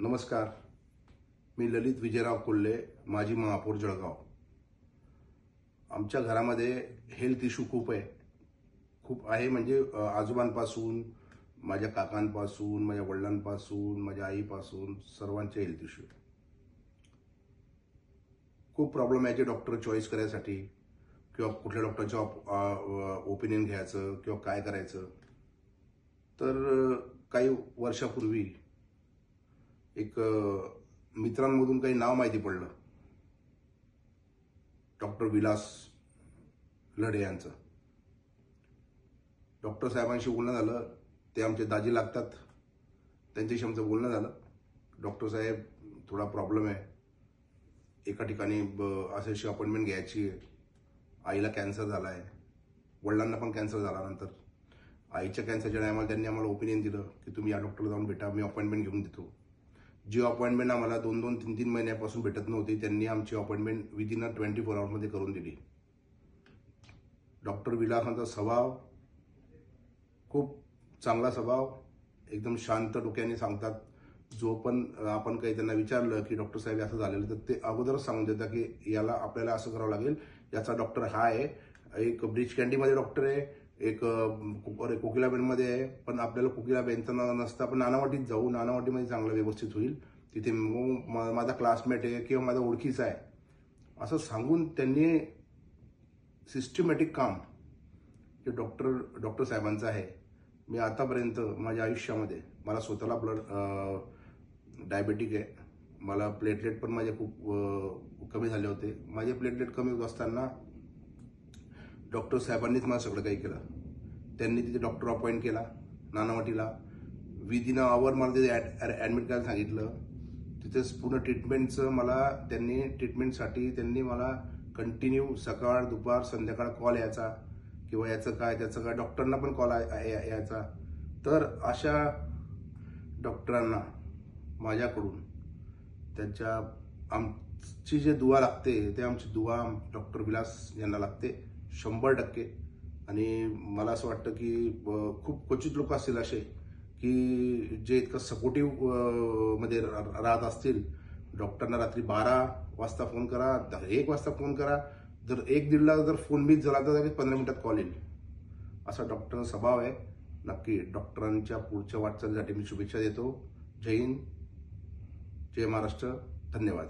नमस्कार. मी ललित विजयराव कोल्हे, माजी महापौर जळगाव. आमच्या घरामध्ये हेल्थ इश्यू खूप आहे म्हणजे आजोबांपासून, माझ्या काकांपासून, माझ्या वडिलांपासून, माझ्या आईपासून सर्वांचे हेल्थ इश्यू. खूप प्रॉब्लेम यायचे डॉक्टर चॉईस करायसाठी किंवा कुठल्या डॉक्टरचं ओपिनियन घ्यायचं किंवा काय करायचं. तर काही वर्षापूर्वी एक मित्रांमधून काही नाव माहिती पडलं, डॉक्टर विलास लढे यांचं. डॉक्टर साहेबांशी बोलणं झालं. ते आमचे दाजी लागतात, त्यांच्याशी आमचं बोलणं झालं. डॉक्टर साहेब, थोडा प्रॉब्लेम आहे, एका ठिकाणी अशी अपॉइंटमेंट घ्यायची आहे. आईला कॅन्सर झाला आहे, वडिलांना पण कॅन्सर झाला. नंतर आईच्या कॅन्सरच्या टायमाला त्यांनी आम्हाला ओपिनियन दिलं की तुम्ही या डॉक्टरला जाऊन भेटा, मी अपॉइंटमेंट घेऊन देतो. जी अपॉइंटमेंट आम्हाला 2-2, 3-3 महिन्यापासून भेटत नव्हती, त्यांनी आमची अपॉइंटमेंट विदिन 24 आवर्समध्ये करून दिली. डॉक्टर विलासांचा स्वभाव खूप चांगला स्वभाव, एकदम शांत डोक्याने सांगतात. जो पण आपण काही त्यांना विचारलं की डॉक्टर साहेब असं झालेलं, तर ते अगोदरच सांगून देतात की याला आपल्याला असं करावं लागेल, याचा डॉक्टर हा आहे, एक ब्रिज कॅन्डीमध्ये डॉक्टर आहे, एक कोकिलाबेनमध्ये आहे, पण आपल्याला कोकिलाबेनचं नसतं, आपण नानावटीत जाऊ, नानावटीमध्ये चांगलं व्यवस्थित होईल, तिथे माझा क्लासमेट आहे किंवा माझा ओळखीचा आहे, असं सांगून त्यांनी सिस्टमॅटिक काम जे डॉक्टर साहेबांचं आहे. मी आतापर्यंत माझ्या आयुष्यामध्ये, मला स्वतःला डायबेटिक आहे, मला प्लेटलेट पण माझे खूप कमी झाले होते. माझे प्लेटलेट कमी होत असताना डॉक्टर साहेबांनीच मला सगळं काही केलं. त्यांनी तिथे डॉक्टर अपॉइंट केला नानावटीला. विदिन अ आवर मला तिथे ॲडमिट करायला सांगितलं. तिथेच पूर्ण ट्रीटमेंटचं ट्रीटमेंटसाठी त्यांनी मला कंटिन्यू सकाळ, दुपार, संध्याकाळ कॉल यायचा किंवा याचं काय त्याचं काय, डॉक्टरांना पण कॉल यायचा. तर अशा डॉक्टरांना माझ्याकडून आमची जे दुआ लागते, ते आमची दुआ डॉक्टर विलास यांना लागते 100%. आणि मला असं वाटतं की खूप क्वचित लोक असतील असे की जे इतकं सपोर्टिव्ह मध्ये राहत असतील. डॉक्टरना रात्री 12 वाजता फोन करा, 1 वाजता फोन करा, जर 1-1:30ला जर फोन मिस झाला तर 15 मिनिटात कॉल येईल, असा डॉक्टरचा स्वभाव आहे. नक्की डॉक्टरांच्या पुढच्या वाटचालीसाठी मी शुभेच्छा देतो. जय हिंद, जय महाराष्ट्र, धन्यवाद.